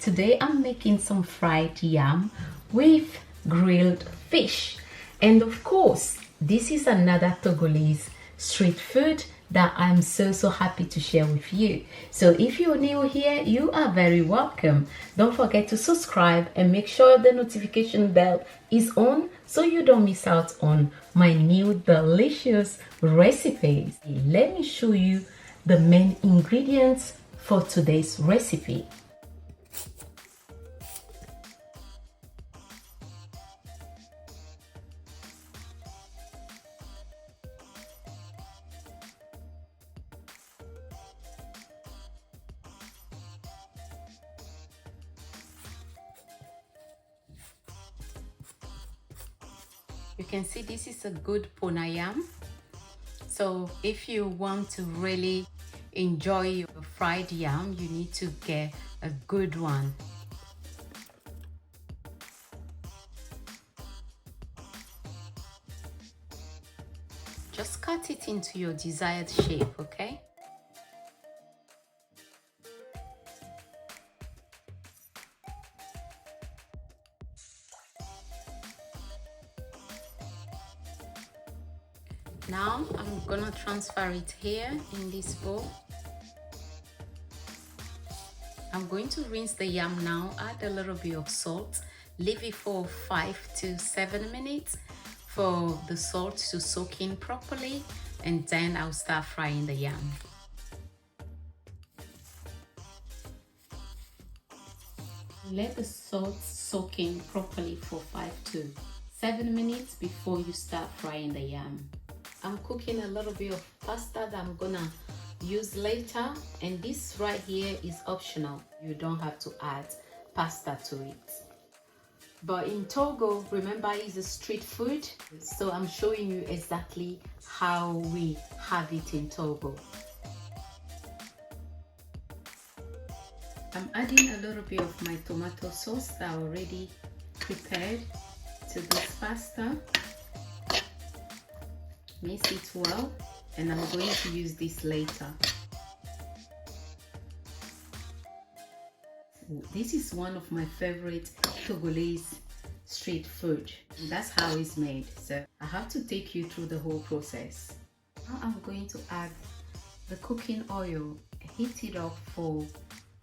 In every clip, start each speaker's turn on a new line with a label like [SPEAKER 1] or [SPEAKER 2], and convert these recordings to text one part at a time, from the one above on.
[SPEAKER 1] Today I'm making some fried yam with grilled fish. And of course, this is another Togolese street food that I'm so happy to share with you. So if you're new here, you are very welcome. Don't forget to subscribe and make sure the notification bell is on so you don't miss out on my new delicious recipes. Let me show you the main ingredients for today's recipe. You can see this is a good Pona Yam. So if you want to really enjoy your fried yam, you need to get a good one. Just cut it into your desired shape, okay? Now I'm gonna transfer it here in this bowl. I'm going to rinse the yam now, add a little bit of salt, leave it for 5 to 7 minutes for the salt to soak in properly, and then I'll start frying the yam. Let the salt soak in properly for 5 to 7 minutes before you start frying the yam. I'm cooking a little bit of pasta that I'm gonna use later, and this right here is optional. You don't have to add pasta to it. But in Togo, remember, it's a street food, so I'm showing you exactly how we have it in Togo. I'm adding a little bit of my tomato sauce that I already prepared to this pasta. Mix it well, and I'm going to use this later. This is one of my favorite Togolese street food. That's how it's made, so I have to take you through the whole process. Now I'm going to add the cooking oil, heat it up for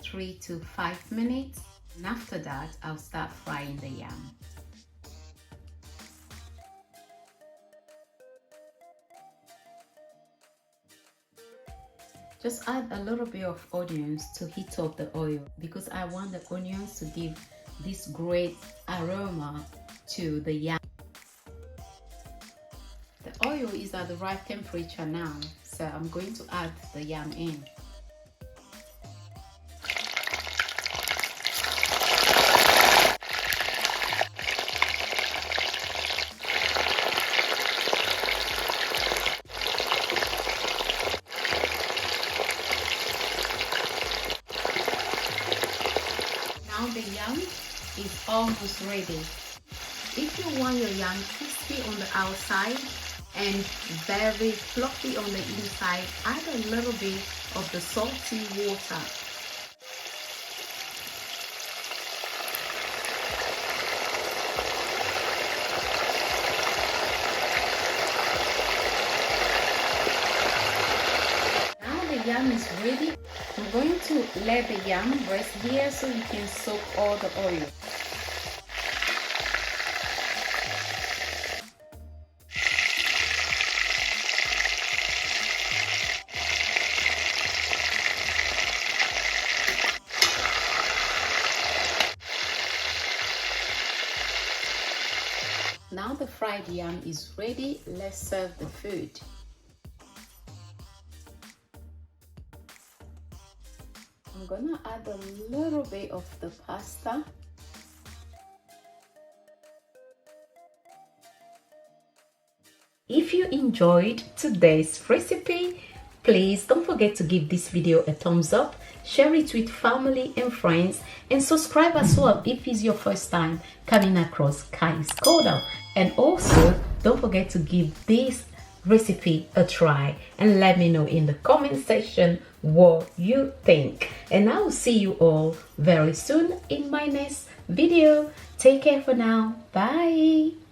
[SPEAKER 1] 3 to 5 minutes, and after that I'll start frying the yam. Just add a little bit of onions to heat up the oil, because I want the onions to give this great aroma to the yam. The oil is at the right temperature now, so I'm going to add the yam in. Now the yam is almost ready. If you want your yam crispy on the outside and very fluffy on the inside, add a little bit of the salty water. Now the yam is ready. I'm going to let the yam rest here so you can soak all the oil. Now the fried yam is ready. Let's serve the food. I'm gonna add a little bit of the pasta. If you enjoyed today's recipe, please don't forget to give this video a thumbs up, share it with family and friends, and subscribe as well if it's your first time coming across Kayi's channel. And also, don't forget to give this recipe a try and let me know in the comment section what you think. And I will see you all very soon in my next video. Take care for now. Bye.